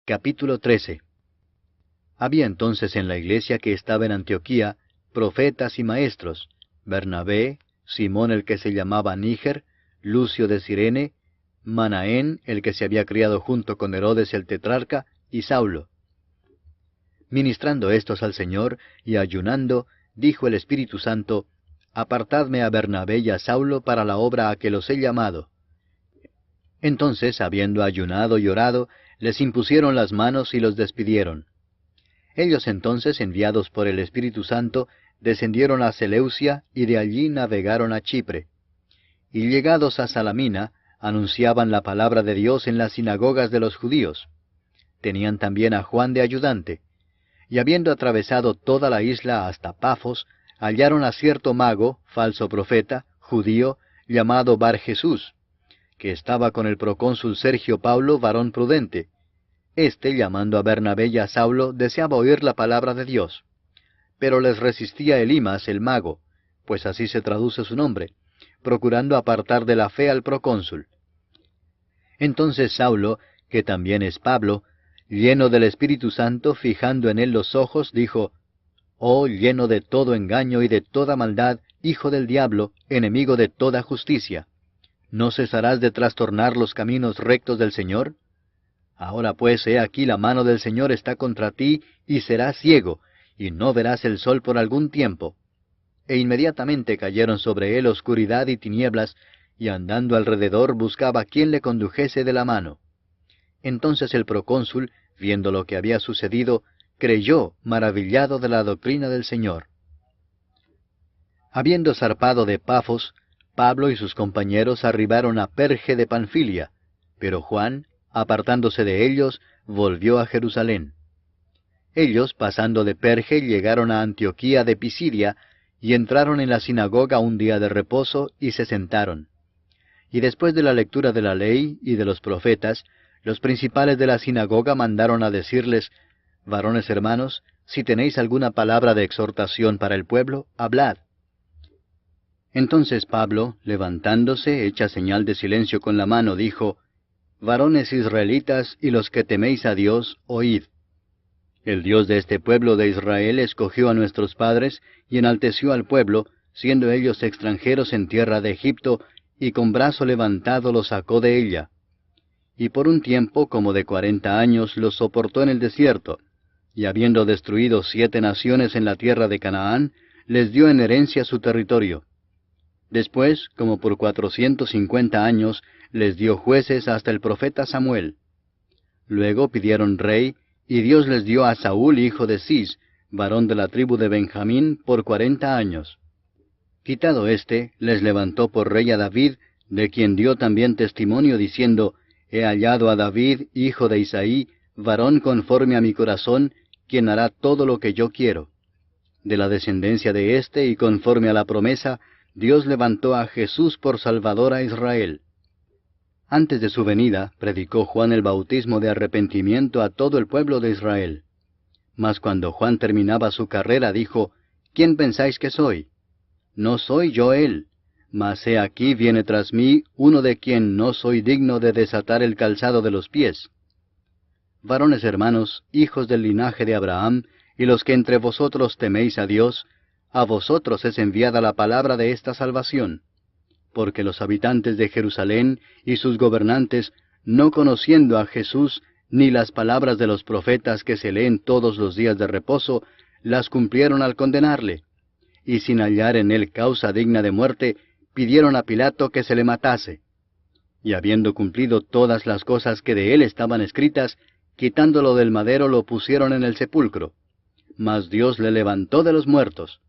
Capítulo 13. Había entonces en la iglesia que estaba en Antioquía profetas y maestros: Bernabé, Simón el que se llamaba Níger, Lucio de Cirene, Manaén el que se había criado junto con Herodes el tetrarca, y Saulo. Ministrando éstos al Señor y ayunando, dijo el Espíritu Santo: Apartadme a Bernabé y a Saulo para la obra a que los he llamado. Entonces, habiendo ayunado y orado, les impusieron las manos y los despidieron. Ellos entonces, enviados por el Espíritu Santo, descendieron a Seleucia y de allí navegaron a Chipre. Y llegados a Salamina, anunciaban la palabra de Dios en las sinagogas de los judíos. Tenían también a Juan de ayudante. Y habiendo atravesado toda la isla hasta Pafos, hallaron a cierto mago, falso profeta, judío, llamado Bar Jesús, que estaba con el procónsul Sergio Paulo, varón prudente. Este, llamando a Bernabé y a Saulo, deseaba oír la palabra de Dios. Pero les resistía Elimas el mago, pues así se traduce su nombre, procurando apartar de la fe al procónsul. Entonces Saulo, que también es Pablo, lleno del Espíritu Santo, fijando en él los ojos, dijo: «Oh, lleno de todo engaño y de toda maldad, hijo del diablo, enemigo de toda justicia, ¿no cesarás de trastornar los caminos rectos del Señor? Ahora pues, he aquí la mano del Señor está contra ti, y serás ciego, y no verás el sol por algún tiempo». E inmediatamente cayeron sobre él oscuridad y tinieblas, y andando alrededor buscaba quién le condujese de la mano. Entonces el procónsul, viendo lo que había sucedido, creyó, maravillado de la doctrina del Señor. Habiendo zarpado de Pafos, Pablo y sus compañeros arribaron a Perge de Panfilia, pero Juan, apartándose de ellos, volvió a Jerusalén. Ellos, pasando de Perge, llegaron a Antioquía de Pisidia, y entraron en la sinagoga un día de reposo, y se sentaron. Y después de la lectura de la ley y de los profetas, los principales de la sinagoga mandaron a decirles: «Varones hermanos, si tenéis alguna palabra de exhortación para el pueblo, hablad». Entonces Pablo, levantándose, hecha señal de silencio con la mano, dijo: «Varones israelitas y los que teméis a Dios, oíd. El Dios de este pueblo de Israel escogió a nuestros padres y enalteció al pueblo, siendo ellos extranjeros en tierra de Egipto, y con brazo levantado los sacó de ella. Y por un tiempo como de 40 años los soportó en el desierto, y habiendo destruido 7 naciones en la tierra de Canaán, les dio en herencia su territorio. Después, como por 450 años, les dio jueces hasta el profeta Samuel. Luego pidieron rey, y Dios les dio a Saúl, hijo de Cis, varón de la tribu de Benjamín, por 40 años. Quitado éste, les levantó por rey a David, de quien dio también testimonio, diciendo: «He hallado a David, hijo de Isaí, varón conforme a mi corazón, quien hará todo lo que yo quiero». De la descendencia de éste, y conforme a la promesa, Dios levantó a Jesús por Salvador a Israel. Antes de su venida, predicó Juan el bautismo de arrepentimiento a todo el pueblo de Israel. Mas cuando Juan terminaba su carrera, dijo: «¿Quién pensáis que soy? No soy yo él, mas he aquí viene tras mí uno de quien no soy digno de desatar el calzado de los pies». Varones hermanos, hijos del linaje de Abraham, y los que entre vosotros teméis a Dios, a vosotros es enviada la palabra de esta salvación. Porque los habitantes de Jerusalén y sus gobernantes, no conociendo a Jesús, ni las palabras de los profetas que se leen todos los días de reposo, las cumplieron al condenarle, y sin hallar en él causa digna de muerte, pidieron a Pilato que se le matase. Y habiendo cumplido todas las cosas que de él estaban escritas, quitándolo del madero lo pusieron en el sepulcro. Mas Dios le levantó de los muertos.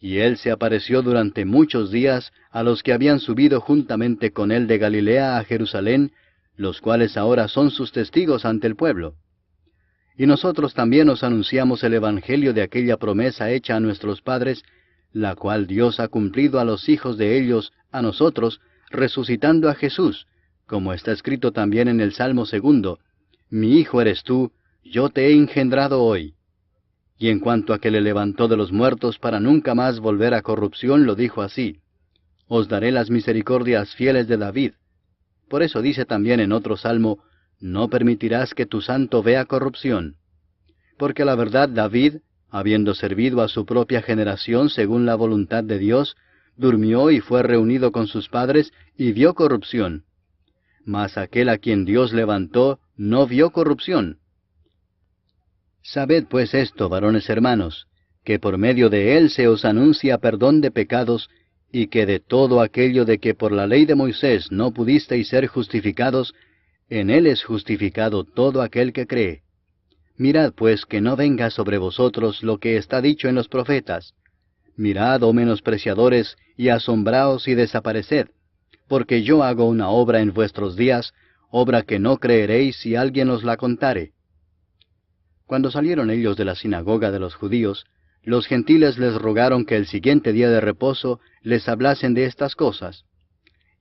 Y él se apareció durante muchos días a los que habían subido juntamente con él de Galilea a Jerusalén, los cuales ahora son sus testigos ante el pueblo. Y nosotros también os anunciamos el evangelio de aquella promesa hecha a nuestros padres, la cual Dios ha cumplido a los hijos de ellos, a nosotros, resucitando a Jesús, como está escrito también en el Salmo 2: «Mi hijo eres tú, yo te he engendrado hoy». Y en cuanto a que le levantó de los muertos para nunca más volver a corrupción, lo dijo así: «Os daré las misericordias fieles de David». Por eso dice también en otro salmo: no permitirás que tu santo vea corrupción. Porque a la verdad David, habiendo servido a su propia generación según la voluntad de Dios, durmió y fue reunido con sus padres y vio corrupción. Mas aquel a quien Dios levantó no vio corrupción. Sabed pues esto, varones hermanos, que por medio de él se os anuncia perdón de pecados, y que de todo aquello de que por la ley de Moisés no pudisteis ser justificados, en él es justificado todo aquel que cree. Mirad pues que no venga sobre vosotros lo que está dicho en los profetas. Mirad, oh menospreciadores, y asombraos y desapareced, porque yo hago una obra en vuestros días, obra que no creeréis si alguien os la contare. Cuando salieron ellos de la sinagoga de los judíos, los gentiles les rogaron que el siguiente día de reposo les hablasen de estas cosas.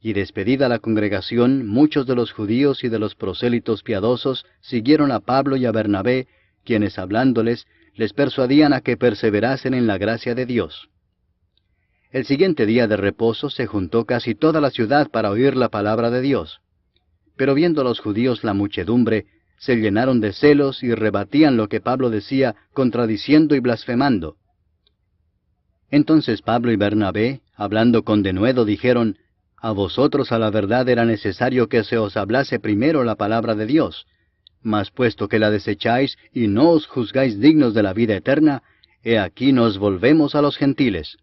Y despedida la congregación, muchos de los judíos y de los prosélitos piadosos siguieron a Pablo y a Bernabé, quienes hablándoles, les persuadían a que perseverasen en la gracia de Dios. El siguiente día de reposo se juntó casi toda la ciudad para oír la palabra de Dios. Pero viendo los judíos la muchedumbre, se llenaron de celos y rebatían lo que Pablo decía, contradiciendo y blasfemando. Entonces Pablo y Bernabé, hablando con denuedo, dijeron: A vosotros a la verdad era necesario que se os hablase primero la palabra de Dios, mas puesto que la desecháis y no os juzgáis dignos de la vida eterna, he aquí nos volvemos a los gentiles.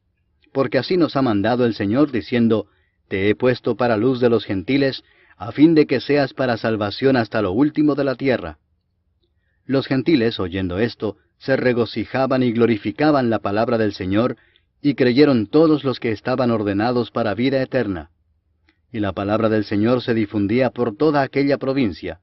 Porque así nos ha mandado el Señor, diciendo: Te he puesto para luz de los gentiles, a fin de que seas para salvación hasta lo último de la tierra. Los gentiles, oyendo esto, se regocijaban y glorificaban la palabra del Señor, y creyeron todos los que estaban ordenados para vida eterna. Y la palabra del Señor se difundía por toda aquella provincia.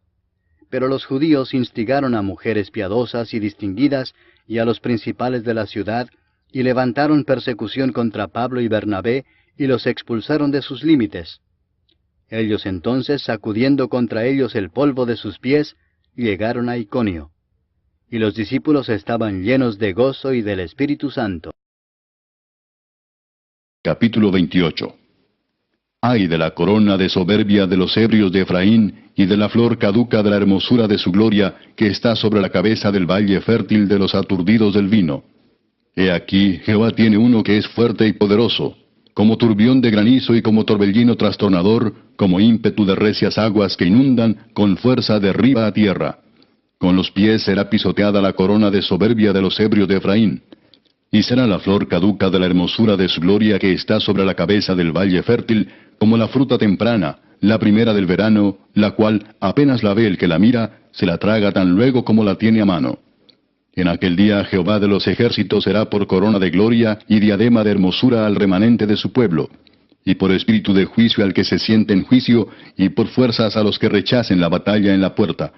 Pero los judíos instigaron a mujeres piadosas y distinguidas, y a los principales de la ciudad, y levantaron persecución contra Pablo y Bernabé, y los expulsaron de sus límites. Ellos entonces, sacudiendo contra ellos el polvo de sus pies, llegaron a Iconio. Y los discípulos estaban llenos de gozo y del Espíritu Santo. Capítulo 28. Ay de la corona de soberbia de los ebrios de Efraín, y de la flor caduca de la hermosura de su gloria, que está sobre la cabeza del valle fértil de los aturdidos del vino. He aquí, Jehová tiene uno que es fuerte y poderoso, como turbión de granizo y como torbellino trastornador, como ímpetu de recias aguas que inundan, con fuerza derriba a tierra. Con los pies será pisoteada la corona de soberbia de los ebrios de Efraín. Y será la flor caduca de la hermosura de su gloria que está sobre la cabeza del valle fértil, como la fruta temprana, la primera del verano, la cual, apenas la ve el que la mira, se la traga tan luego como la tiene a mano. En aquel día Jehová de los ejércitos será por corona de gloria y diadema de hermosura al remanente de su pueblo, y por espíritu de juicio al que se siente en juicio, y por fuerzas a los que rechacen la batalla en la puerta.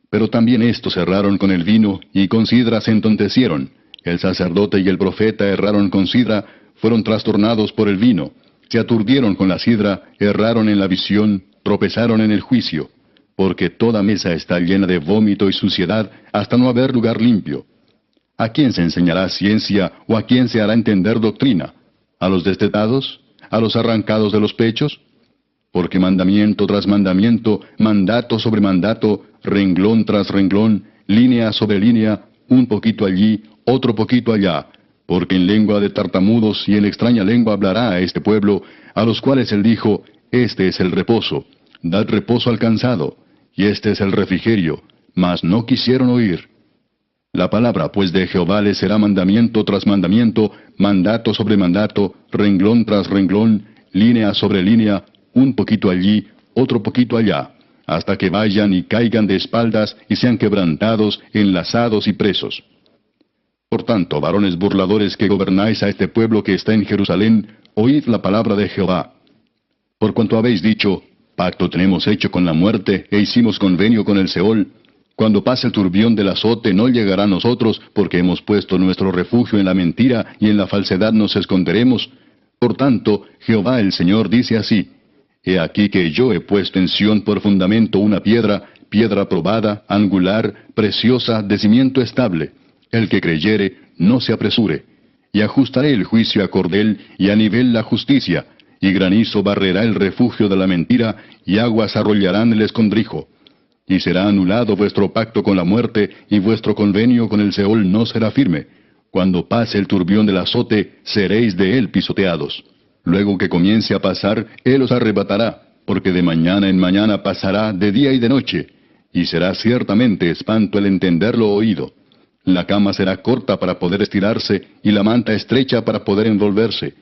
Pero también estos erraron con el vino, y con sidra se entontecieron. El sacerdote y el profeta erraron con sidra, fueron trastornados por el vino. Se aturdieron con la sidra, erraron en la visión, tropezaron en el juicio. Porque toda mesa está llena de vómito y suciedad, hasta no haber lugar limpio. ¿A quién se enseñará ciencia, o a quién se hará entender doctrina? ¿A los destetados? ¿A los arrancados de los pechos? Porque mandamiento tras mandamiento, mandato sobre mandato, renglón tras renglón, línea sobre línea, un poquito allí, otro poquito allá, porque en lengua de tartamudos y en extraña lengua hablará a este pueblo, a los cuales él dijo: Este es el reposo, dad reposo al cansado, y este es el refrigerio, mas no quisieron oír. La palabra pues de Jehová les será mandamiento tras mandamiento, mandato sobre mandato, renglón tras renglón, línea sobre línea, un poquito allí, otro poquito allá, hasta que vayan y caigan de espaldas y sean quebrantados, enlazados y presos. Por tanto, varones burladores que gobernáis a este pueblo que está en Jerusalén, oíd la palabra de Jehová. Por cuanto habéis dicho: Pacto tenemos hecho con la muerte, e hicimos convenio con el Seol, cuando pase el turbión del azote no llegará a nosotros, porque hemos puesto nuestro refugio en la mentira, y en la falsedad nos esconderemos. Por tanto, Jehová el Señor dice así: He aquí que yo he puesto en Sión por fundamento una piedra, piedra probada, angular, preciosa, de cimiento estable. El que creyere, no se apresure. Y ajustaré el juicio a cordel, y a nivel la justicia, y granizo barrerá el refugio de la mentira, y aguas arrollarán el escondrijo. Y será anulado vuestro pacto con la muerte, y vuestro convenio con el Seol no será firme. Cuando pase el turbión del azote, seréis de él pisoteados. Luego que comience a pasar, él os arrebatará, porque de mañana en mañana pasará de día y de noche. Y será ciertamente espanto el entender lo oído. La cama será corta para poder estirarse, y la manta estrecha para poder envolverse.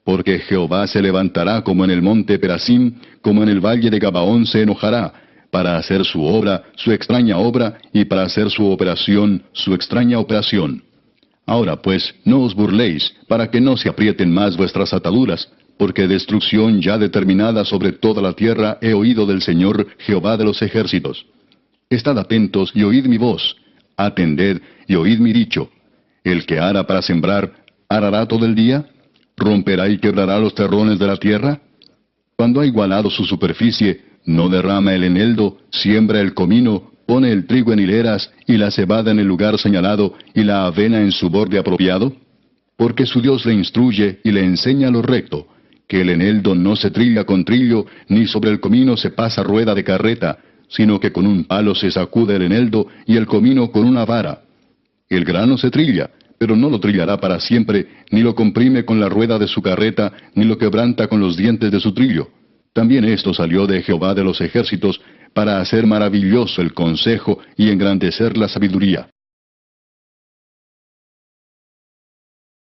Porque Jehová se levantará como en el monte Perasim, como en el valle de Gabaón se enojará, para hacer su obra, su extraña obra, y para hacer su operación, su extraña operación. Ahora pues, no os burléis, para que no se aprieten más vuestras ataduras, porque destrucción ya determinada sobre toda la tierra he oído del Señor, Jehová de los ejércitos. Estad atentos y oíd mi voz. Atended y oíd mi dicho. El que ara para sembrar, ¿arará todo el día? ¿Romperá y quebrará los terrones de la tierra? Cuando ha igualado su superficie, no derrama el eneldo, siembra el comino, pone el trigo en hileras, y la cebada en el lugar señalado, y la avena en su borde apropiado. Porque su Dios le instruye y le enseña lo recto, que el eneldo no se trilla con trillo, ni sobre el comino se pasa rueda de carreta, sino que con un palo se sacude el eneldo, y el comino con una vara. El grano se trilla, pero no lo trillará para siempre, ni lo comprime con la rueda de su carreta, ni lo quebranta con los dientes de su trillo. También esto salió de Jehová de los ejércitos, para hacer maravilloso el consejo y engrandecer la sabiduría.